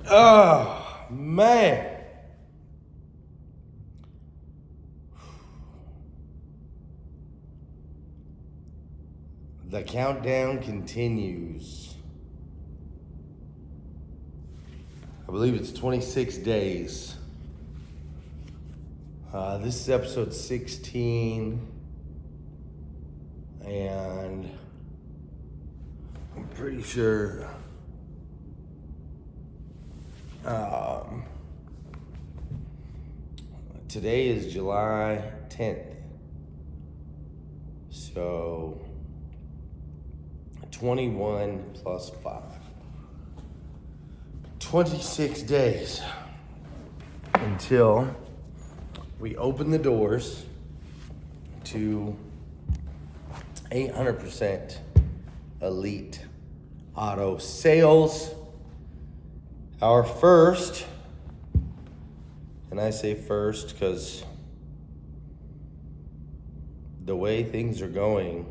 Oh, man. The countdown continues. I believe it's 26 days. This is episode 16. And I'm pretty sure today is July 10th. So 21 plus 5. 26 days until we open the doors to 800% elite auto sales. Our first, and I say first because the way things are going,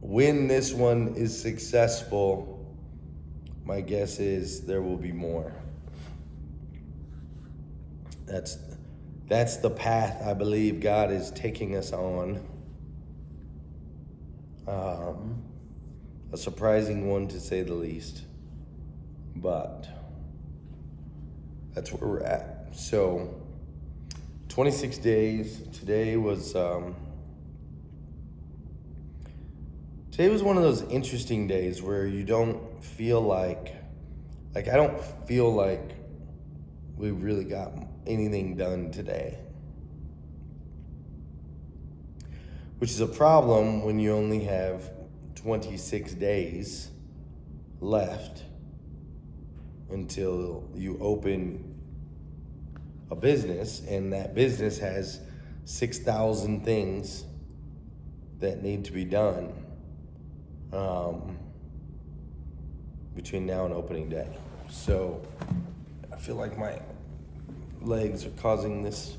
when this one is successful, my guess is there will be more. That's the path I believe God is taking us on. A surprising one to say the least, but that's where we're at. So 26 days. Today was one of those interesting days where you don't feel like I don't feel like we really got anything done today. Which is a problem when you only have 26 days left until you open a business, and that business has 6,000 things that need to be done between now and opening day. So I feel like my legs are causing this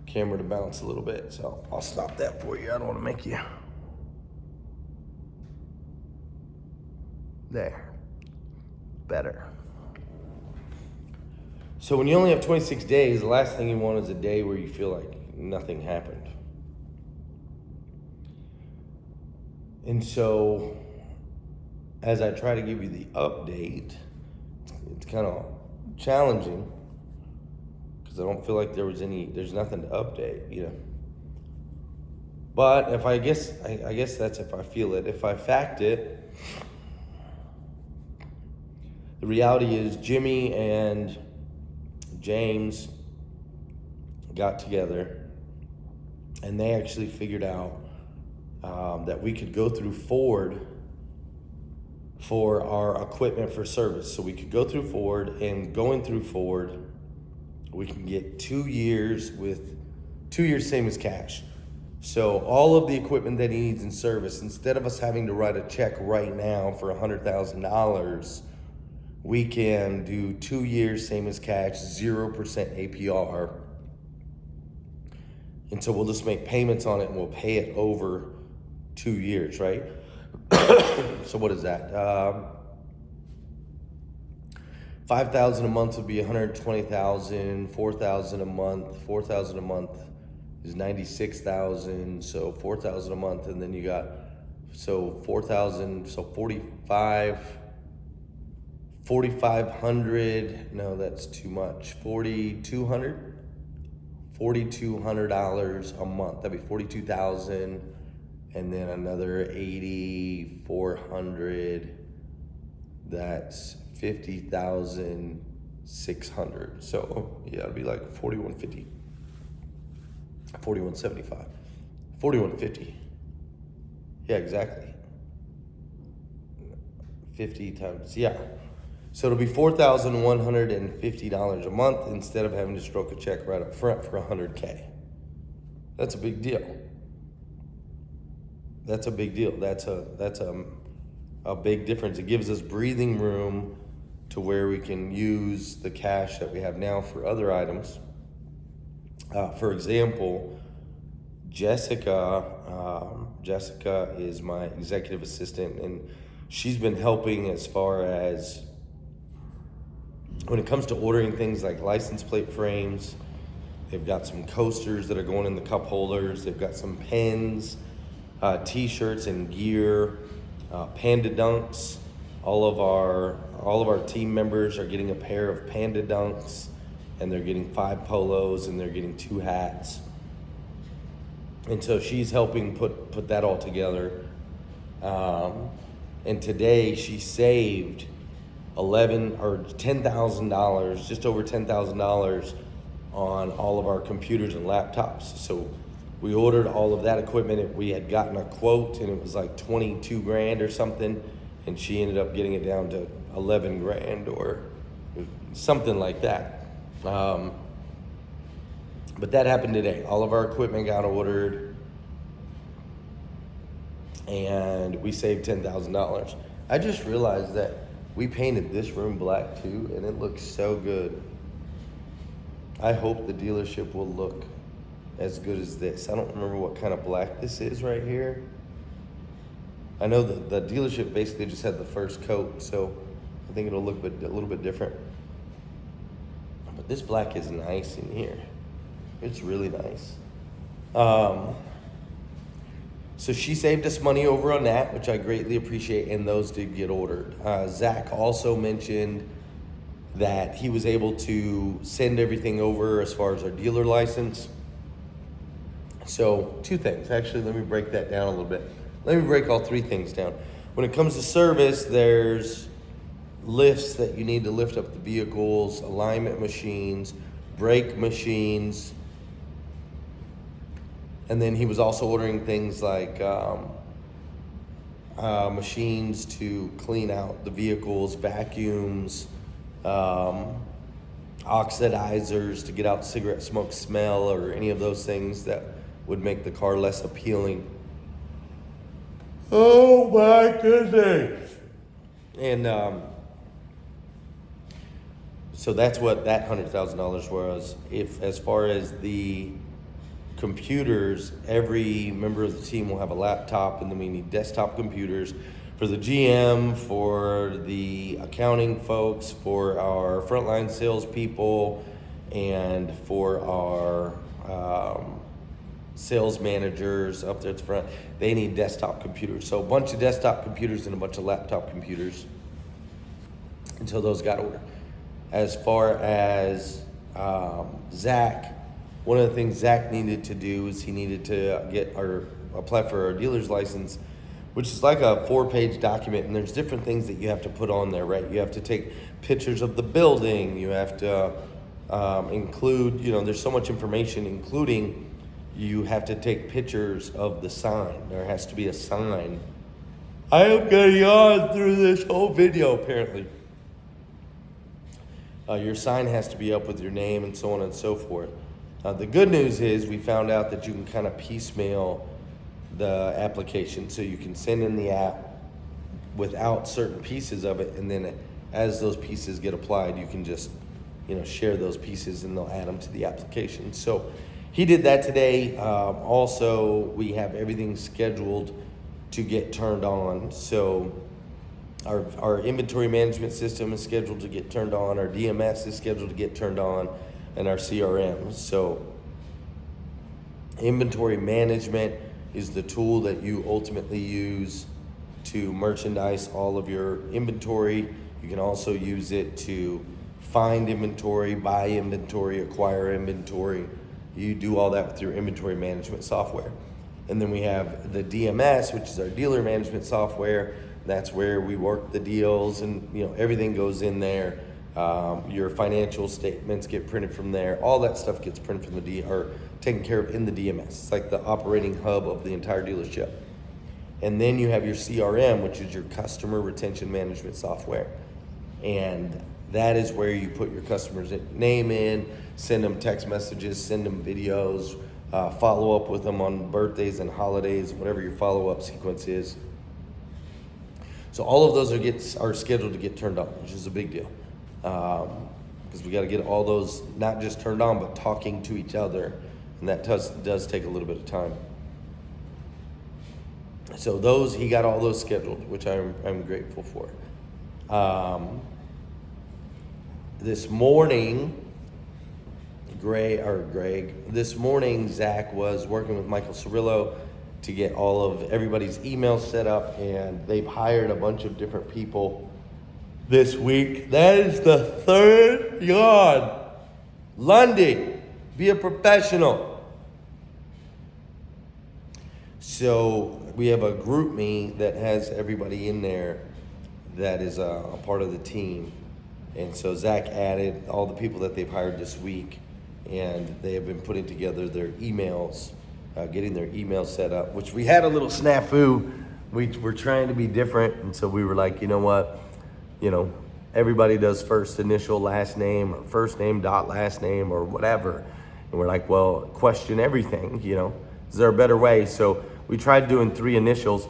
camera to bounce a little bit, so I'll stop that for you. I don't want to make you there. Better. So when you only have 26 days, the last thing you want is a day where you feel like nothing happened. And so as I try to give you the update, it's kind of challenging because I don't feel like there's nothing to update, you know. But if I guess that's if I feel it. If I fact it, the reality is Jimmy and James got together and they actually figured out that we could go through Ford for our equipment for service. So we could go through Ford, and going through Ford, we can get 2 years with 2 years same as cash. So all of the equipment that he needs in service, instead of us having to write a check right now for $100,000, we can do 2 years same as cash, 0% APR. And so we'll just make payments on it and we'll pay it over 2 years, right? So what is that? $5,000 a month would be $120,000. $4,000 a month. $4,000 a month is $96,000. So $4,000 a month, and then you got $4,000. So 4,500. No, that's too much. $4,200 a month. That'd be $42,000, and then another $8,400. That's $50,600. So yeah, it'd be like $4,150, $4,175, $4,150. Yeah, exactly. 50 times, yeah. So it'll be $4,150 a month instead of having to stroke a check right up front for $100K. That's a big deal. That's a big deal. That's a big difference. It gives us breathing room to where we can use the cash that we have now for other items. For example, Jessica is my executive assistant, and she's been helping as far as when it comes to ordering things like license plate frames. They've got some coasters that are going in the cup holders. They've got some pens, t-shirts and gear, Panda Dunks. All of our team members are getting a pair of Panda Dunks, and they're getting 5 polos, and they're getting 2 hats. And so she's helping put that all together. And today she saved $10,000, just over $10,000 on all of our computers and laptops. So we ordered all of that equipment. We had gotten a quote, and it was like 22 grand or something, and she ended up getting it down to 11 grand or something like that. But that happened today. All of our equipment got ordered, and we saved $10,000. I just realized that we painted this room black too, and it looks so good. I hope the dealership will look as good as this. I don't remember what kind of black this is right here. I know that the dealership basically just had the first coat, so I think it'll look a little bit different. But this black is nice in here. It's really nice. So she saved us money over on that, which I greatly appreciate, and those did get ordered. Zach also mentioned that he was able to send everything over as far as our dealer license. So 2 things. Actually, let me break that down a little bit. Let me break all 3 things down. When it comes to service, there's lifts that you need to lift up the vehicles, alignment machines, brake machines. And then he was also ordering things like machines to clean out the vehicles, vacuums, oxidizers to get out cigarette smoke smell or any of those things that would make the car less appealing. Oh my goodness. And so that's what that $100,000 was. If, as far as the computers, every member of the team will have a laptop, and then we need desktop computers for the GM, for the accounting folks, for our frontline salespeople, and for our sales managers up there at the front. They need desktop computers. So a bunch of desktop computers and a bunch of laptop computers until those got ordered. As far as Zach, one of the things Zach needed to do is he needed to apply for our dealer's license, which is like a 4-page document, and there's different things that you have to put on there, right? You have to take pictures of the building. You have to include, there's so much information, including you have to take pictures of the sign. There has to be a sign. I am getting on through this whole video, apparently. Your sign has to be up with your name and so on and so forth. The good news is we found out that you can kind of piecemeal the application. So you can send in the app without certain pieces of it, and then as those pieces get applied, you can just share those pieces and they'll add them to the application. So he did that today. Also, we have everything scheduled to get turned on. So our inventory management system is scheduled to get turned on. Our DMS is scheduled to get turned on, and our CRM. So inventory management is the tool that you ultimately use to merchandise all of your inventory. You can also use it to find inventory, buy inventory, acquire inventory. You do all that with your inventory management software. And then we have the DMS, which is our dealer management software. That's where we work the deals, and everything goes in there. Your financial statements get printed from there. All that stuff gets printed from taken care of in the DMS. It's like the operating hub of the entire dealership. And then you have your CRM, which is your customer retention management software. And that is where you put your customer's name in, send them text messages, send them videos, follow up with them on birthdays and holidays, whatever your follow-up sequence is. So all of those are scheduled to get turned on, which is a big deal. Because we got to get all those not just turned on, but talking to each other and that does take a little bit of time. So he got all those scheduled, which I'm grateful for. This morning, Zach was working with Michael Cirillo to get all of everybody's emails set up, and they've hired a bunch of different people this week. That is the third yard. Lundy, be a professional. So we have a group me that has everybody in there that is a part of the team. And so Zach added all the people that they've hired this week, and they have been putting together their emails, getting their emails set up, which we had a little snafu. We were trying to be different, and so we were like, you know what? Everybody does first initial last name, or first name dot last name, or whatever. And we're like, well, question everything, Is there a better way? So we tried doing 3 initials.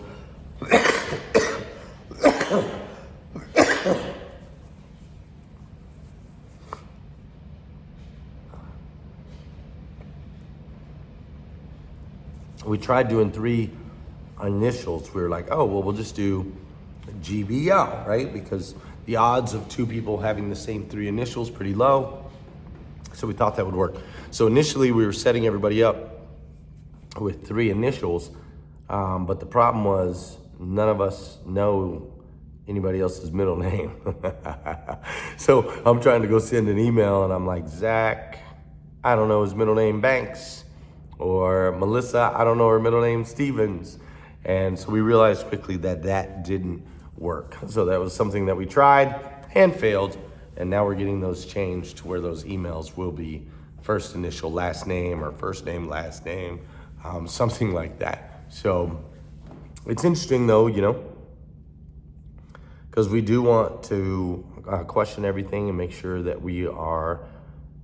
We tried doing 3 initials. We were like, oh, well, we'll just do GBL, right? Because the odds of 2 people having the same 3 initials pretty low. So we thought that would work. So initially we were setting everybody up with 3 initials, but the problem was none of us know anybody else's middle name. So I'm trying to go send an email, and I'm like, Zach, I don't know his middle name, Banks. Or Melissa, I don't know her middle name, Stevens. And so we realized quickly that didn't work. So that was something that we tried and failed. And now we're getting those changed to where those emails will be first initial last name, or first name last name, something like that. So it's interesting though, because we do want to question everything and make sure that we are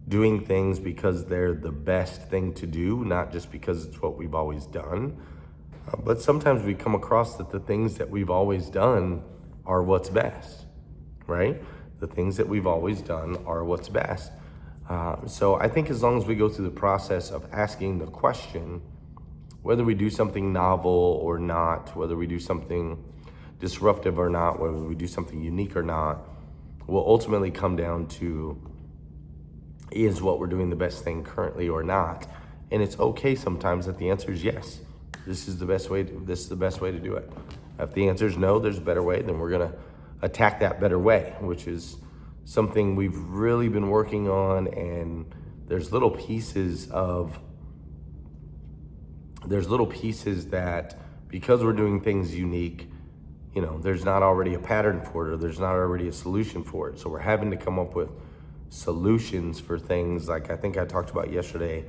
doing things because they're the best thing to do, not just because it's what we've always done. But sometimes we come across that the things that we've always done are what's best, right? The things that we've always done are what's best. So I think as long as we go through the process of asking the question, whether we do something novel or not, whether we do something disruptive or not, whether we do something unique or not, will ultimately come down to, is what we're doing the best thing currently or not? And it's okay sometimes that the answer is yes. This is the best way to do it. If the answer is no, there's a better way, then we're gonna attack that better way, which is something we've really been working on. And there's little pieces that, because we're doing things unique, there's not already a pattern for it, or there's not already a solution for it. So we're having to come up with solutions for things like, I think I talked about yesterday,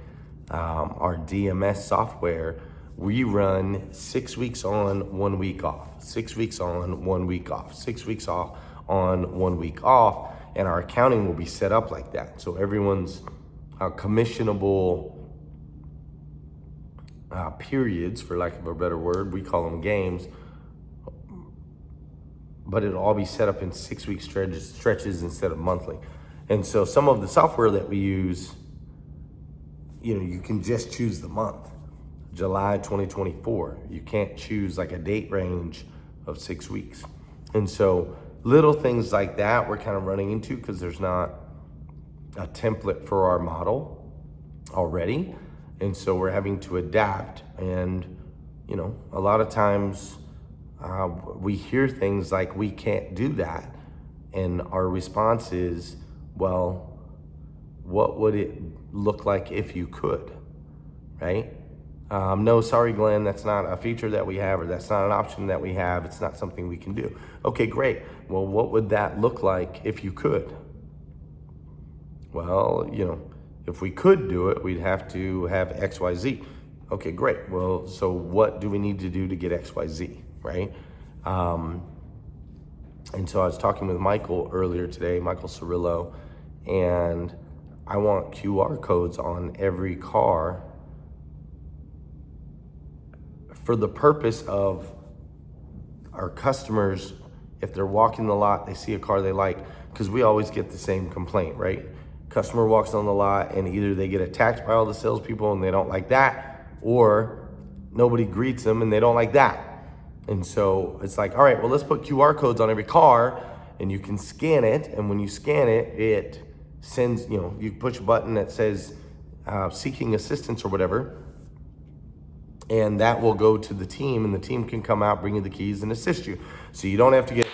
our DMS software. We run 6 weeks on, 1 week off, 6 weeks on, 1 week off, 6 weeks off on, 1 week off. And our accounting will be set up like that. So everyone's commissionable periods, for lack of a better word, we call them games, but it'll all be set up in 6 week stretches instead of monthly. And so some of the software that we use, you can just choose the month, July 2024. You can't choose like a date range of 6 weeks. And so little things like that we're kind of running into because there's not a template for our model already. And so we're having to adapt. And, a lot of times we hear things like, we can't do that. And our response is, well, what would it look like if you could, right? No, sorry, Glenn, that's not a feature that we have, or that's not an option that we have. It's not something we can do. Okay, great. Well, what would that look like if you could? Well, if we could do it, we'd have to have X, Y, Z. Okay, great. Well, so what do we need to do to get X, Y, Z, right? And so I was talking with Michael earlier today, Michael Cirillo, and I want QR codes on every car for the purpose of our customers, if they're walking the lot, they see a car they like, because we always get the same complaint, right? Customer walks on the lot and either they get attacked by all the salespeople and they don't like that, or nobody greets them and they don't like that. And so it's like, all right, well, let's put QR codes on every car and you can scan it. And when you scan it, it sends, you push a button that says seeking assistance or whatever. And that will go to the team, and the team can come out, bring you the keys, and assist you. So you don't have to get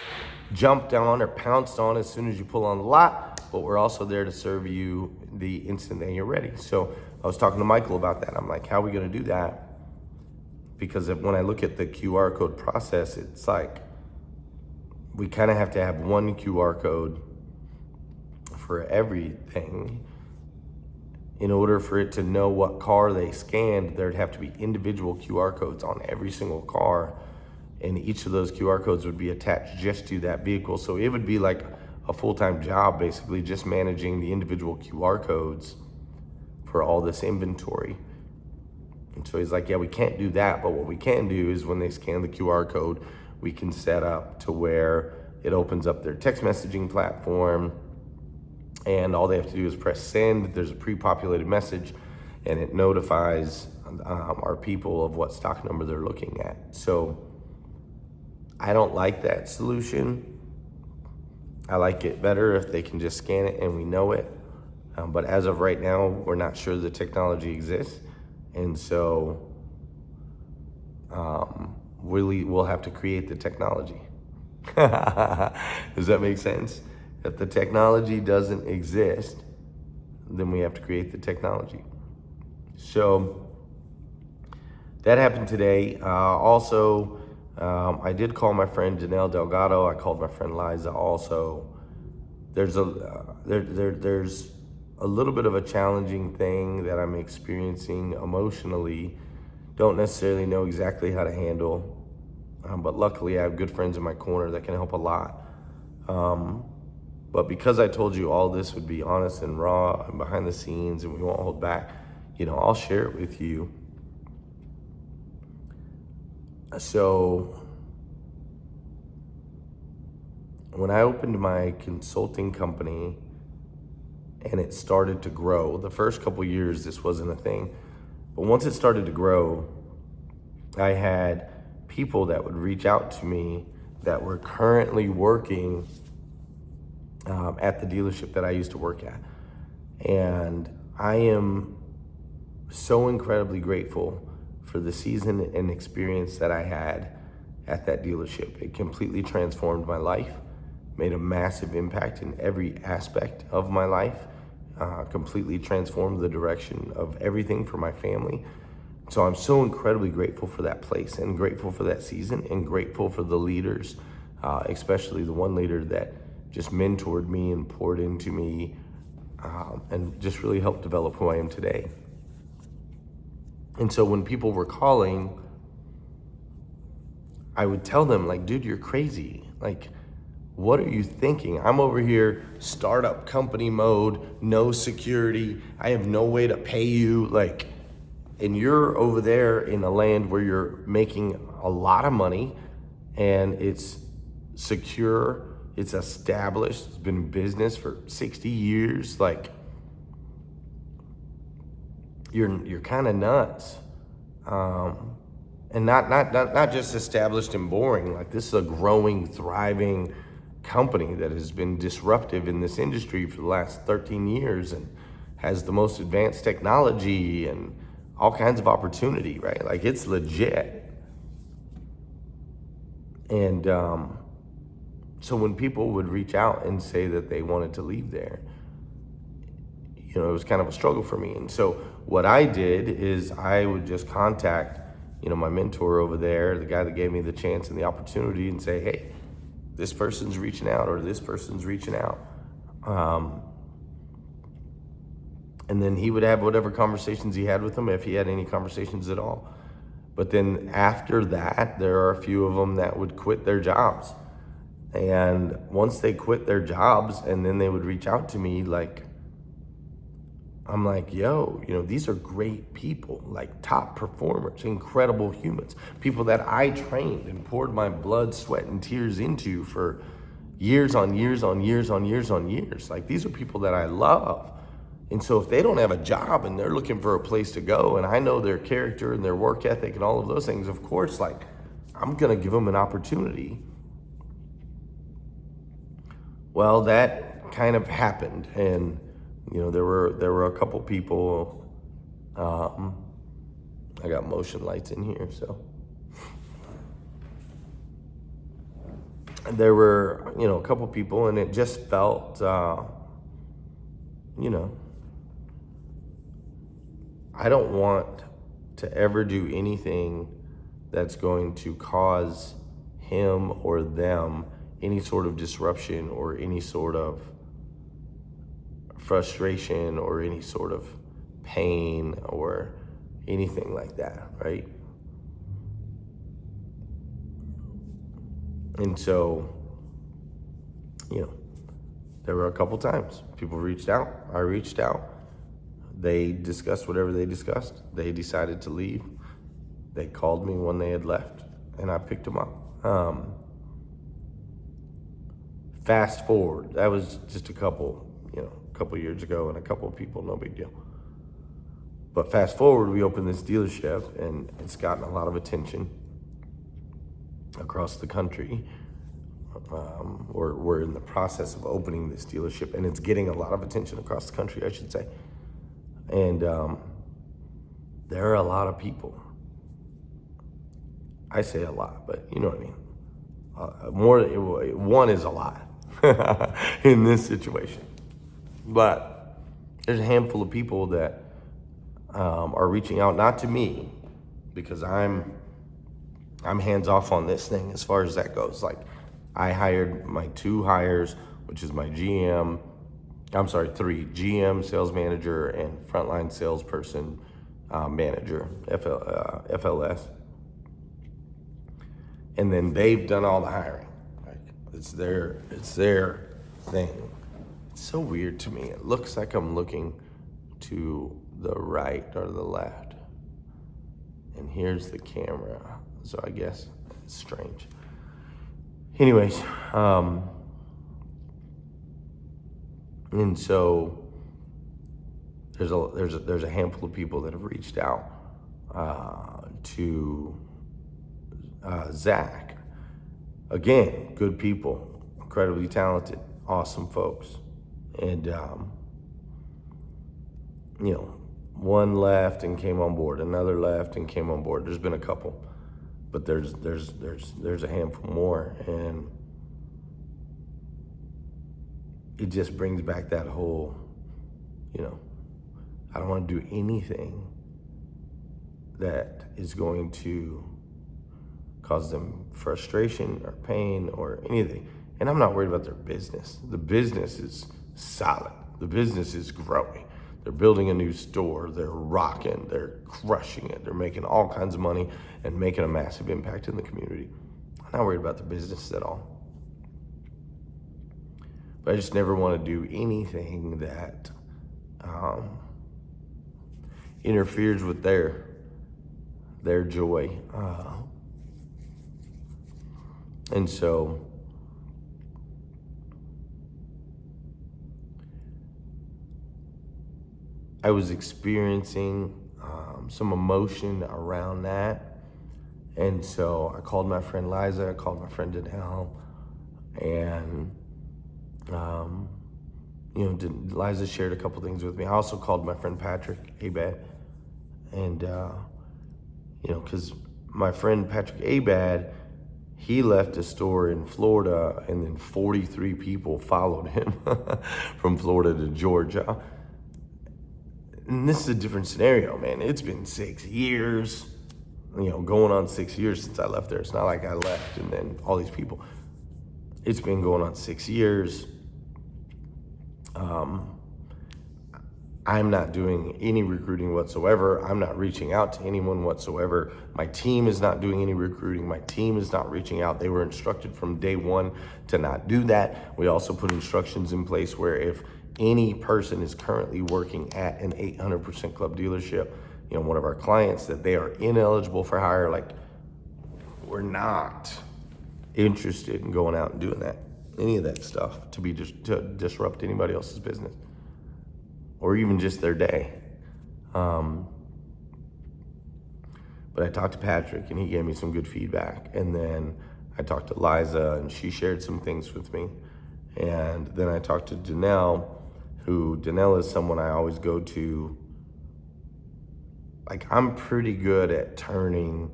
jumped on or pounced on as soon as you pull on the lot, but we're also there to serve you the instant that you're ready. So I was talking to Michael about that. I'm like, how are we gonna do that? Because when I look at the QR code process, it's like, we kind of have to have one QR code for everything. In order for it to know what car they scanned, there'd have to be individual QR codes on every single car. And each of those QR codes would be attached just to that vehicle. So it would be like a full-time job, basically, just managing the individual QR codes for all this inventory. And so he's like, yeah, we can't do that. But what we can do is when they scan the QR code, we can set up to where it opens up their text messaging platform, and all they have to do is press send. There's a pre-populated message, and it notifies our people of what stock number they're looking at. So I don't like that solution. I like it better if they can just scan it and we know it. But as of right now, we're not sure the technology exists. And so really we'll have to create the technology. Does that make sense? If the technology doesn't exist, then we have to create the technology. So that happened today. Also, I did call my friend Janelle Delgado. I called my friend Liza also. There's a little bit of a challenging thing that I'm experiencing emotionally. Don't necessarily know exactly how to handle, but luckily I have good friends in my corner that can help a lot. But because I told you all this would be honest and raw and behind the scenes and we won't hold back, I'll share it with you. So when I opened my consulting company and it started to grow, the first couple years this wasn't a thing, but once it started to grow, I had people that would reach out to me that were currently working at the dealership that I used to work at. And I am so incredibly grateful for the season and experience that I had at that dealership. It completely transformed my life, made a massive impact in every aspect of my life, completely transformed the direction of everything for my family. So I'm so incredibly grateful for that place and grateful for that season and grateful for the leaders, especially the one leader that just mentored me and poured into me and just really helped develop who I am today. And so when people were calling, I would tell them, like, dude, you're crazy. Like, what are you thinking? I'm over here, startup company mode, no security. I have no way to pay you. Like, and you're over there in a land where you're making a lot of money and it's secure. It's established, it's been in business for 60 years. Like, you're kind of nuts. And not just established and boring. Like, this is a growing, thriving company that has been disruptive in this industry for the last 13 years and has the most advanced technology and all kinds of opportunity, right? Like, it's legit. And so when people would reach out and say that they wanted to leave there, it was kind of a struggle for me. And so what I did is I would just contact, my mentor over there, the guy that gave me the chance and the opportunity, and say, hey, this person's reaching out or this person's reaching out. And then he would have whatever conversations he had with them, if he had any conversations at all. But then after that, there are a few of them that would quit their jobs. And once they quit their jobs, and then they would reach out to me, like, I'm like, yo, these are great people, like top performers, incredible humans, people that I trained and poured my blood, sweat, and tears into for years on years on years on years on years. Like, these are people that I love. And so if they don't have a job and they're looking for a place to go, and I know their character and their work ethic and all of those things, of course, like, I'm gonna give them an opportunity. Well, that kind of happened, and there were a couple people. I got motion lights in here, so there were a couple people, and it just felt I don't want to ever do anything that's going to cause him or them any sort of disruption or any sort of frustration or any sort of pain or anything like that, right? And so, there were a couple times people reached out, I reached out, they discussed whatever they discussed, they decided to leave, they called me when they had left, and I picked them up. Fast forward, that was just a couple years ago, and a couple of people, no big deal. But fast forward, we opened this dealership, and it's gotten a lot of attention across the country. We're in the process of opening this dealership, and it's getting a lot of attention across the country, I should say. And there are a lot of people. I say a lot, but you know what I mean. One is a lot in this situation. But there's a handful of people that are reaching out, not to me, because I'm hands off on this thing as far as that goes. Like, I hired my 2 hires, which is my three, GM, sales manager, and frontline salesperson manager, FLS. And then they've done all the hiring. Like, it's their thing. It's so weird to me. It looks like I'm looking to the right or the left. And here's the camera. So I guess it's strange. Anyways, and so there's a handful of people that have reached out to Zach. Again, good people, incredibly talented, awesome folks. And one left and came on board, another left and came on board. There's been a couple, but there's a handful more, and it just brings back that whole, I don't want to do anything that is going to cause them frustration or pain or anything. And I'm not worried about their business. The business is solid. The business is growing. They're building a new store. They're rocking. They're crushing it. They're making all kinds of money and making a massive impact in the community. I'm not worried about the business at all. But I just never want to do anything that interferes with their joy. And so I was experiencing some emotion around that. And so I called my friend Liza, I called my friend Danelle, and Liza shared a couple things with me. I also called my friend Patrick Abad, and because my friend Patrick Abad, he left a store in Florida, and then 43 people followed him from Florida to Georgia. And this is a different scenario, man. It's been 6 years, going on 6 years since I left there. It's not like I left and then all these people. It's been going on 6 years. I'm not doing any recruiting whatsoever. I'm not reaching out to anyone whatsoever. My team is not doing any recruiting. My team is not reaching out. They were instructed from day one to not do that. We also put instructions in place where if any person is currently working at an 800% Club dealership, one of our clients, that they are ineligible for hire. Like, we're not interested in going out and doing that, any of that stuff to disrupt anybody else's business. or even just their day. But I talked to Patrick and he gave me some good feedback. And then I talked to Liza and she shared some things with me. And then I talked to Danelle, Danelle is someone I always go to. Like, I'm pretty good at turning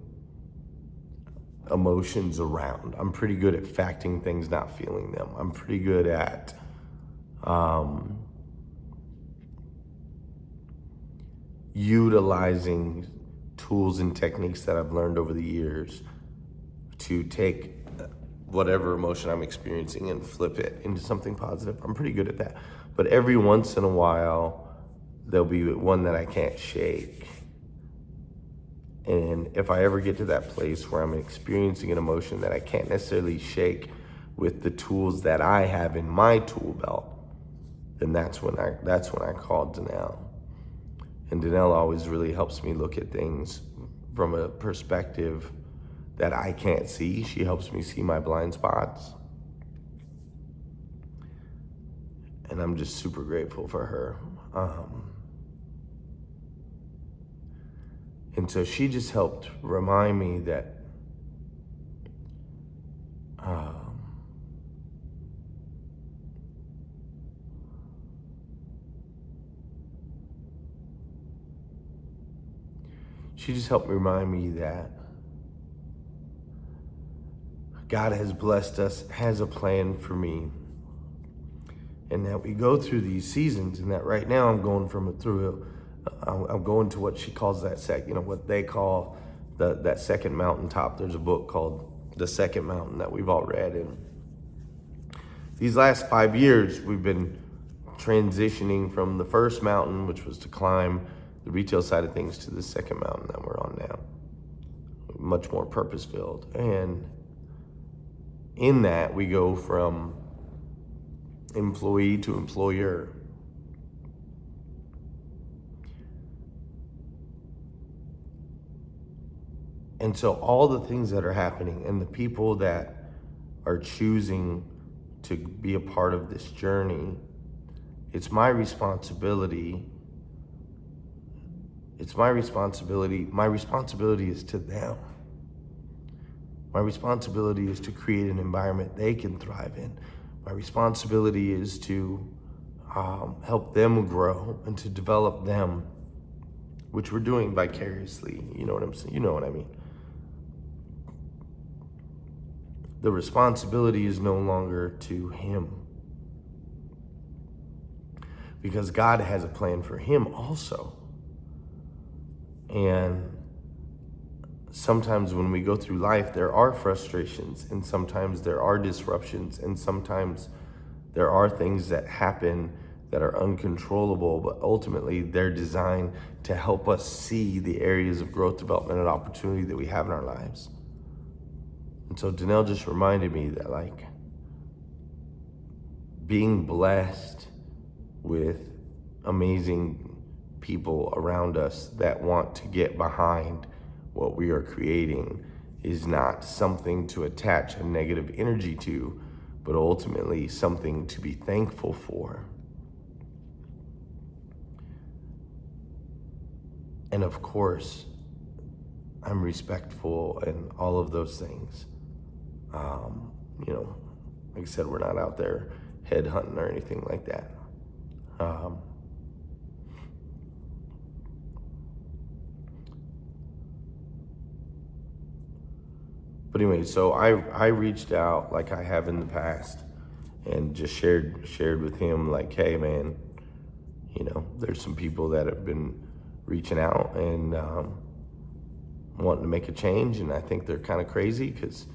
emotions around. I'm pretty good at facting things, not feeling them. I'm pretty good at utilizing tools and techniques that I've learned over the years to take whatever emotion I'm experiencing and flip it into something positive. I'm pretty good at that. But every once in a while, there'll be one that I can't shake. And if I ever get to that place where I'm experiencing an emotion that I can't necessarily shake with the tools that I have in my tool belt, then that's when I call Danelle. And Danelle always really helps me look at things from a perspective that I can't see. She helps me see my blind spots. And I'm just super grateful for her. And so she just helped remind me that God has blessed us, has a plan for me, and that we go through these seasons, and that right now I'm going I'm going to what she calls what they call that second mountaintop. There's a book called The Second Mountain that we've all read, and these last 5 years we've been transitioning from the first mountain, which was to climb the retail side of things, to the second mountain that we're on now, much more purpose-filled. And in that, we go from employee to employer. And so all the things that are happening and the people that are choosing to be a part of this journey, it's my responsibility. My responsibility is to them. My responsibility is to create an environment they can thrive in. My responsibility is to help them grow and to develop them, which we're doing vicariously. You know what I'm saying? You know what I mean? The responsibility is no longer to him, because God has a plan for him also. And sometimes when we go through life, there are frustrations, and sometimes there are disruptions, and sometimes there are things that happen that are uncontrollable, but ultimately they're designed to help us see the areas of growth, development, and opportunity that we have in our lives. And so Danelle just reminded me that, like, being blessed with amazing people around us that want to get behind what we are creating is not something to attach a negative energy to, but ultimately something to be thankful for. And of course, I'm respectful and all of those things. Like I said, we're not out there headhunting or anything like that. But anyway, so I reached out like I have in the past and just shared with him, like, hey man, there's some people that have been reaching out and wanting to make a change, and I think they're kind of crazy because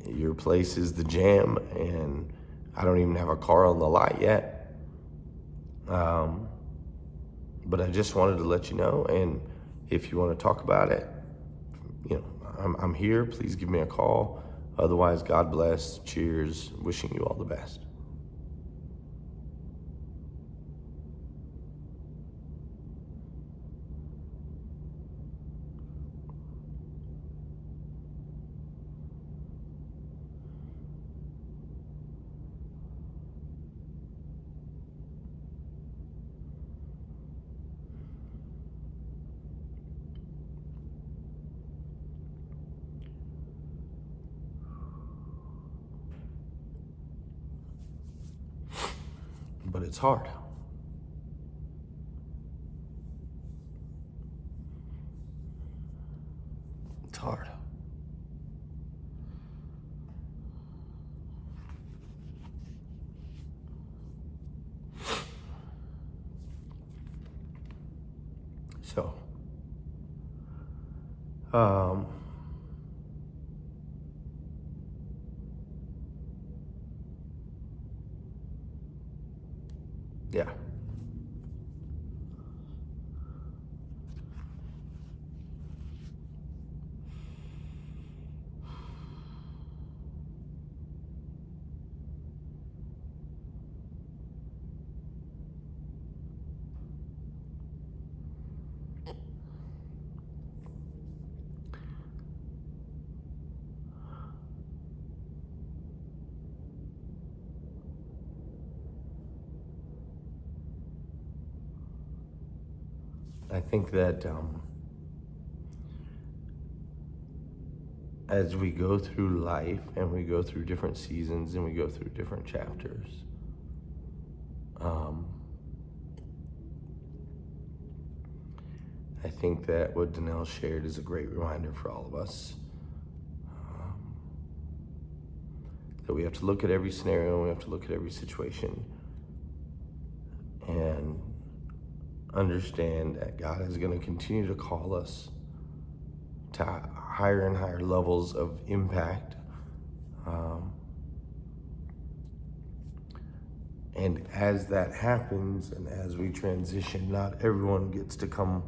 your place is the jam and I don't even have a car on the lot yet. But I just wanted to let you know, and if you want to talk about it, I'm here. Please give me a call. Otherwise, God bless. Cheers. Wishing you all the best. it's hard. It's hard. So, yeah. I think that as we go through life and we go through different seasons and we go through different chapters, I think that what Danelle shared is a great reminder for all of us. That we have to look at every scenario, and we have to look at every situation and understand that God is going to continue to call us to higher and higher levels of impact. And as that happens and as we transition, not everyone gets to come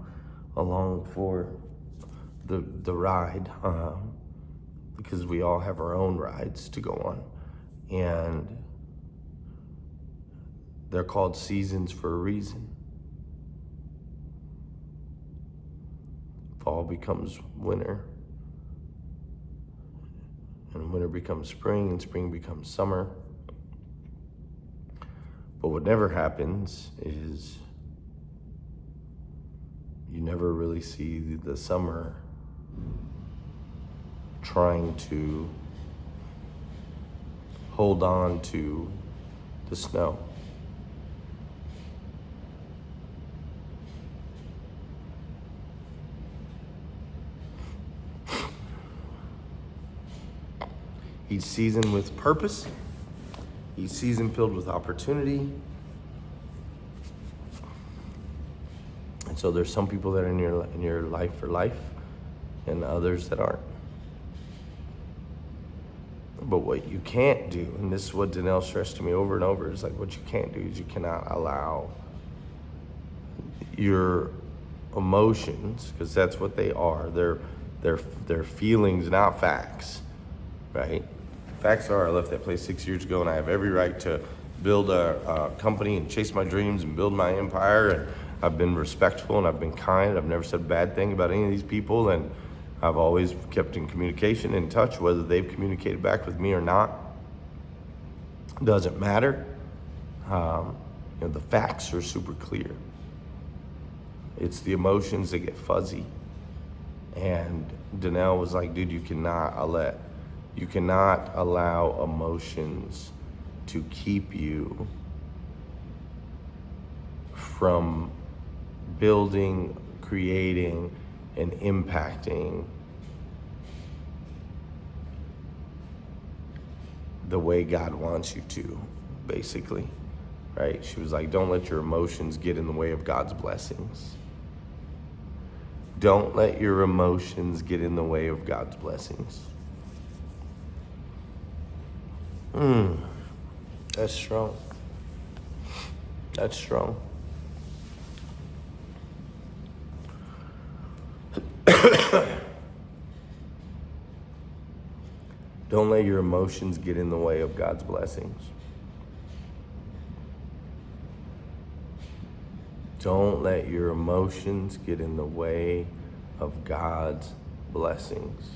along for the ride, because we all have our own rides to go on. And they're called seasons for a reason. Fall becomes winter, and winter becomes spring, and spring becomes summer. But what never happens is you never really see the summer trying to hold on to the snow. Each season with purpose, each season filled with opportunity. And so there's some people that are in your life for life and others that aren't. But what you can't do, and this is what Danelle stressed to me over and over, is like what you can't do is you cannot allow your emotions, because that's what they are. They're feelings, not facts, right? Facts are, I left that place 6 years ago and I have every right to build a company and chase my dreams and build my empire. And I've been respectful and I've been kind. I've never said a bad thing about any of these people. And I've always kept in communication, in touch, whether they've communicated back with me or not. Doesn't matter. The facts are super clear. It's the emotions that get fuzzy. And Danelle was like, dude, you cannot allow emotions to keep you from building, creating, and impacting the way God wants you to, basically, right? She was like, don't let your emotions get in the way of God's blessings. Don't let your emotions get in the way of God's blessings. That's strong. That's strong. Don't let your emotions get in the way of God's blessings. Don't let your emotions get in the way of God's blessings.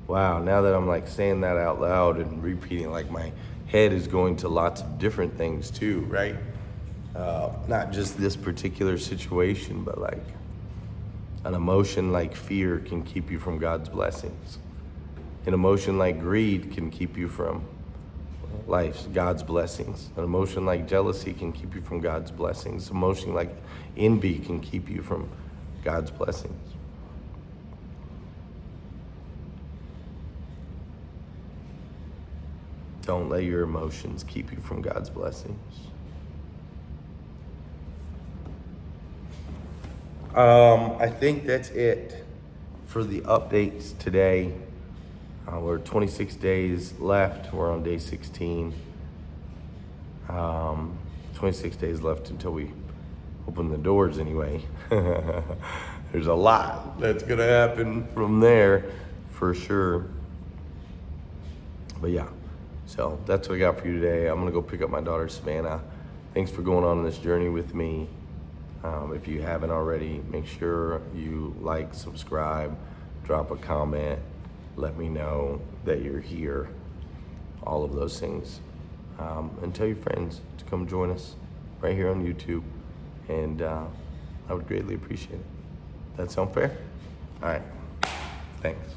Wow, now that I'm like saying that out loud and repeating, like my head is going to lots of different things too, right? Not just this particular situation, but like an emotion like fear can keep you from God's blessings. An emotion like greed can keep you from life's God's blessings. An emotion like jealousy can keep you from God's blessings. Emotion like envy can keep you from God's blessings. Don't let your emotions keep you from God's blessings. I think that's it for the updates today. We're 26 days left. We're on day 16. 26 days left until we open the doors anyway. There's a lot that's gonna happen from there for sure. But yeah, so that's what I got for you today. I'm gonna go pick up my daughter Savannah. Thanks for going on this journey with me. If you haven't already, make sure you like, subscribe, drop a comment, let me know that you're here, all of those things. And tell your friends to come join us right here on YouTube, and I would greatly appreciate it. That sound fair? All right, thanks.